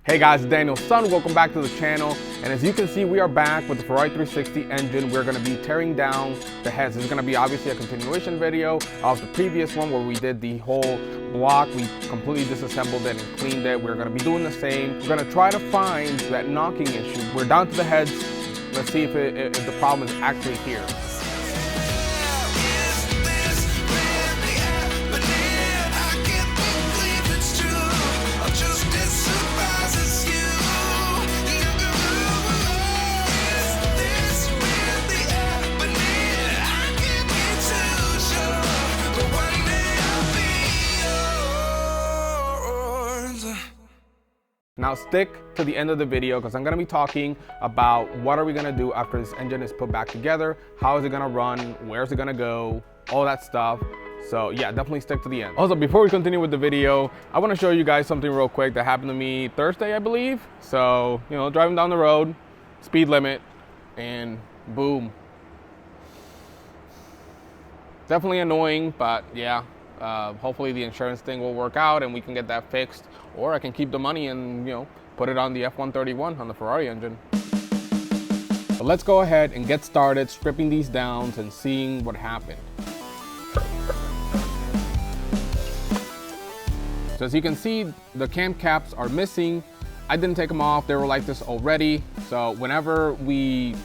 Hey guys, it's Daniel's son. Welcome back to the channel. And as you can see, we are back with the Ferrari 360 engine. We're going to be tearing down the heads. This is going to be obviously a continuation video of the previous one where we did the whole block. We completely disassembled it and cleaned it. We're going to be doing the same. We're going to try to find that knocking issue. We're down to the heads. Let's see if the problem is actually here. Now stick to the end of the video because I'm going to be talking about what are we going to do after this engine is put back together, how is it going to run, where's it going to go, all that stuff. So yeah, definitely stick to the end. Also, before we continue with the video, I want to show you guys something real quick that happened to me Thursday, I believe. So, you know, driving down the road, speed limit, and boom. Definitely annoying, but yeah. Hopefully the insurance thing will work out and we can get that fixed, or I can keep the money and, you know, put it on the F131 on the Ferrari engine. But let's go ahead and get started stripping these down and seeing what happened. So as you can see, the cam caps are missing. I didn't take them off. They were like this already. So whenever we,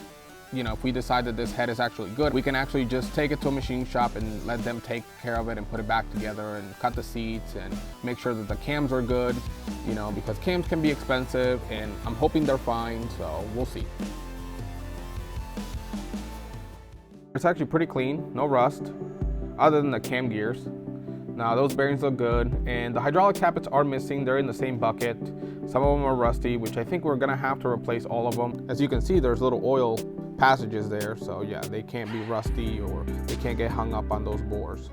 you know, if we decide that this head is actually good, we can actually just take it to a machine shop and let them take care of it and put it back together and cut the seats and make sure that the cams are good, you know, because cams can be expensive and I'm hoping they're fine, so we'll see. It's actually pretty clean, no rust, other than the cam gears. Now those bearings look good, and the hydraulic tappets are missing. They're in the same bucket. Some of them are rusty, which I think we're gonna have to replace all of them. As you can see, there's little oil passages there, so yeah, they can't be rusty or they can't get hung up on those bores.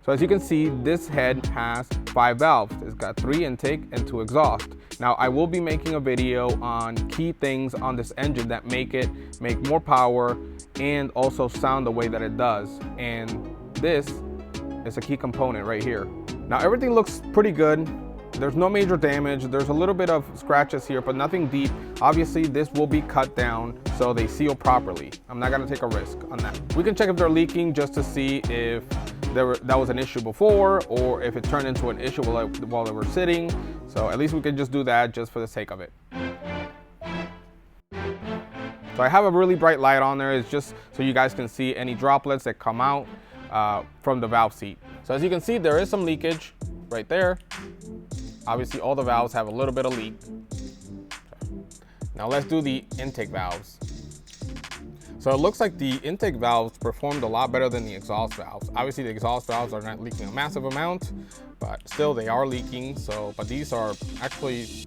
So as you can see, this head has 5 valves. It's got 3 intake and 2 exhaust. Now I will be making a video on key things on this engine that make it make more power and also sound the way that it does. And this is a key component right here. Now everything looks pretty good. There's no major damage. There's a little bit of scratches here, but nothing deep. Obviously, this will be cut down so they seal properly. I'm not gonna take a risk on that. We can check if they're leaking just to see if that was an issue before or if it turned into an issue while they were sitting. So at least we can just do that just for the sake of it. So I have a really bright light on there. It's just so you guys can see any droplets that come out from the valve seat. So as you can see, there is some leakage right there. Obviously, all the valves have a little bit of leak. Now let's do the intake valves. So it looks like the intake valves performed a lot better than the exhaust valves. Obviously, the exhaust valves are not leaking a massive amount, but still they are leaking. So, but these are actually,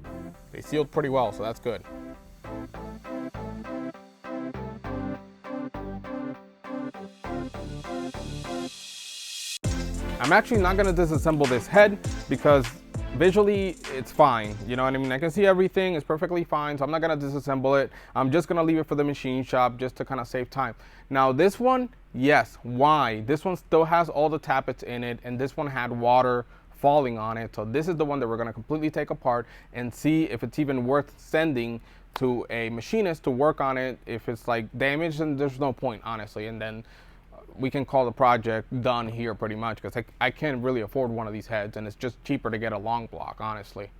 they sealed pretty well, so that's good. I'm actually not gonna disassemble this head because visually it's fine, you know what I mean? I can see everything, it's perfectly fine, so I'm not gonna disassemble it. I'm just gonna leave it for the machine shop just to kind of save time. Now this one, yes, why? This one still has all the tappets in it, and this one had water falling on it. So this is the one that we're gonna completely take apart and see if it's even worth sending to a machinist to work on it. If it's like damaged, then there's no point, honestly, and then we can call the project done here pretty much, because I can't really afford one of these heads, and it's just cheaper to get a long block, honestly.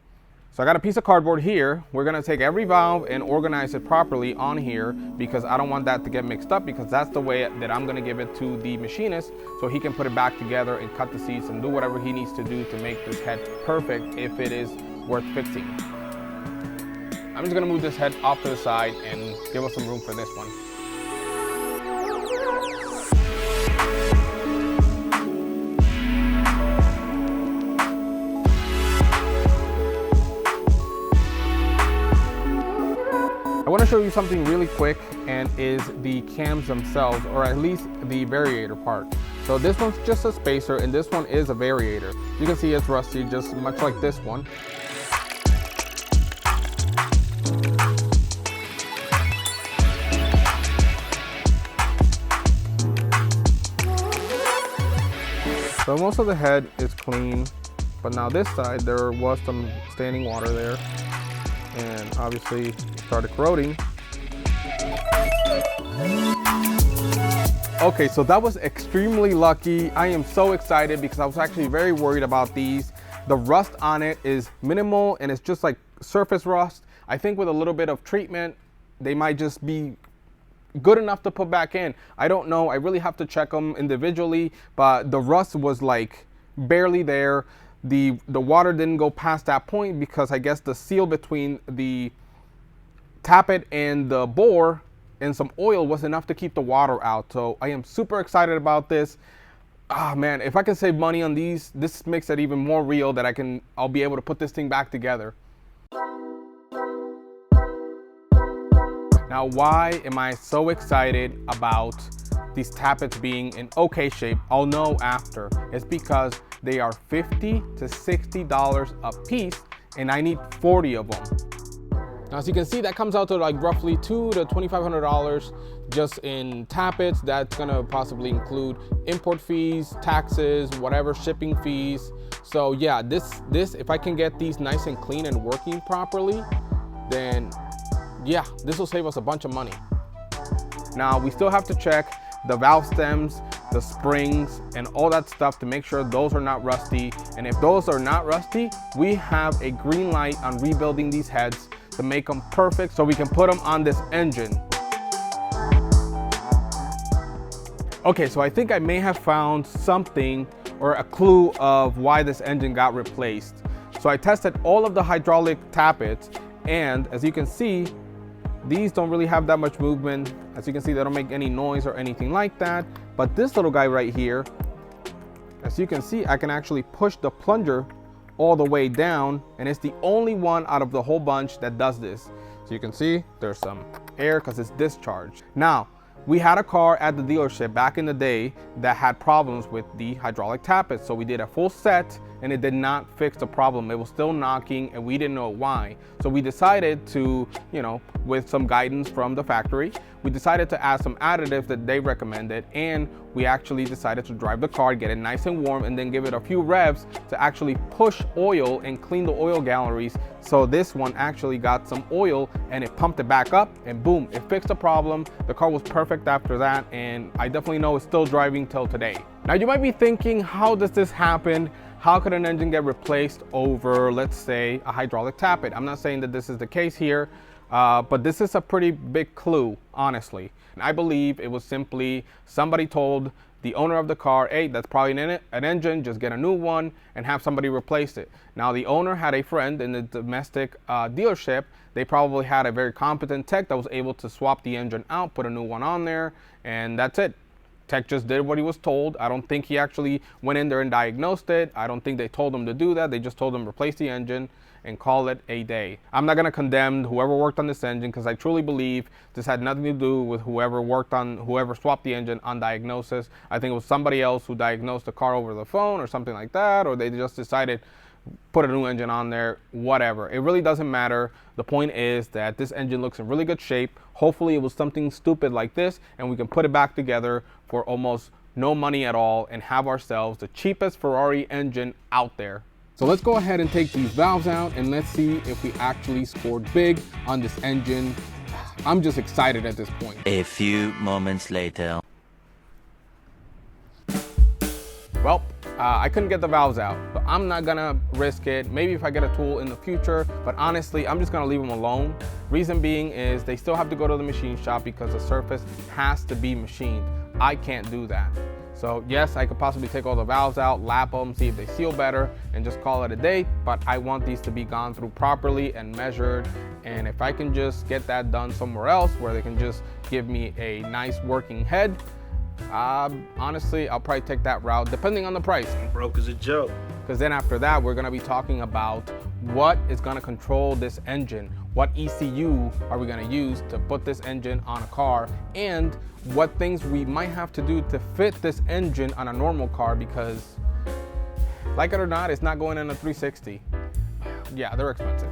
So I got a piece of cardboard here. We're gonna take every valve and organize it properly on here because I don't want that to get mixed up, because that's the way that I'm gonna give it to the machinist so he can put it back together and cut the seats and do whatever he needs to do to make this head perfect if it is worth fixing. I'm just gonna move this head off to the side and give us some room for this one. I want to show you something really quick, and is the cams themselves, or at least the variator part. So this one's just a spacer, and this one is a variator. You can see it's rusty, just much like this one. So most of the head is clean, but now this side, there was some standing water there, and obviously started corroding. Okay, so that was extremely lucky. I am so excited because I was actually very worried about these. The rust on it is minimal and it's just like surface rust. I think with a little bit of treatment, they might just be good enough to put back in. I don't know. I really have to check them individually, but the rust was like barely there. The water didn't go past that point because I guess the seal between the tappet and the bore and some oil was enough to keep the water out. So I am super excited about this. Ah, man, if I can save money on these, this makes it even more real that I'll be able to put this thing back together. Now, why am I so excited about these tappets being in okay shape? I'll know after. It's because they are $50 to $60 a piece and I need 40 of them. Now, as you can see, that comes out to like roughly $200 to $2,500 just in tappets. That's gonna possibly include import fees, taxes, whatever, shipping fees. So yeah, this if I can get these nice and clean and working properly, then yeah, this will save us a bunch of money. Now, we still have to check the valve stems, the springs, and all that stuff to make sure those are not rusty. And if those are not rusty, we have a green light on rebuilding these heads to make them perfect so we can put them on this engine. Okay, so I think I may have found something or a clue of why this engine got replaced. So I tested all of the hydraulic tappets, and as you can see, these don't really have that much movement. As you can see, they don't make any noise or anything like that. But this little guy right here, as you can see, I can actually push the plunger all the way down, and it's the only one out of the whole bunch that does this. So you can see there's some air because it's discharged. Now, we had a car at the dealership back in the day that had problems with the hydraulic tappets. So we did a full set and it did not fix the problem. It was still knocking and we didn't know why. So we decided to, with some guidance from the factory, we decided to add some additives that they recommended, and we actually decided to drive the car, get it nice and warm, and then give it a few revs to actually push oil and clean the oil galleries. So this one actually got some oil and it pumped it back up, and boom, it fixed the problem. The car was perfect after that, and I definitely know it's still driving till today. Now you might be thinking, how does this happen? How could an engine get replaced over, let's say, a hydraulic tappet? I'm not saying that this is the case here, but this is a pretty big clue, honestly. And I believe it was simply somebody told the owner of the car, hey, that's probably an engine, just get a new one and have somebody replace it. Now, the owner had a friend in the domestic dealership. They probably had a very competent tech that was able to swap the engine out, put a new one on there, and that's it. Tech just did what he was told. I don't think he actually went in there and diagnosed it. I don't think they told him to do that. They just told him replace the engine and call it a day. I'm not gonna condemn whoever worked on this engine because I truly believe this had nothing to do with whoever swapped the engine on diagnosis. I think it was somebody else who diagnosed the car over the phone or something like that, or they just decided put a new engine on there, whatever. It really doesn't matter. The point is that this engine looks in really good shape. Hopefully it was something stupid like this and we can put it back together for almost no money at all and have ourselves the cheapest Ferrari engine out there. So let's go ahead and take these valves out and let's see if we actually scored big on this engine. I'm just excited at this point. A few moments later. Well, I couldn't get the valves out, but I'm not gonna risk it. Maybe if I get a tool in the future, but honestly, I'm just gonna leave them alone. Reason being is they still have to go to the machine shop because the surface has to be machined. I can't do that. So yes, I could possibly take all the valves out, lap them, see if they seal better, and just call it a day, but I want these to be gone through properly and measured. And if I can just get that done somewhere else where they can just give me a nice working head, honestly, I'll probably take that route, depending on the price. Broke as a joke. Because then after that, we're gonna be talking about what is gonna control this engine. what ECU are we gonna use to put this engine on a car, and what things we might have to do to fit this engine on a normal car, because like it or not, it's not going in a 360. Yeah, they're expensive.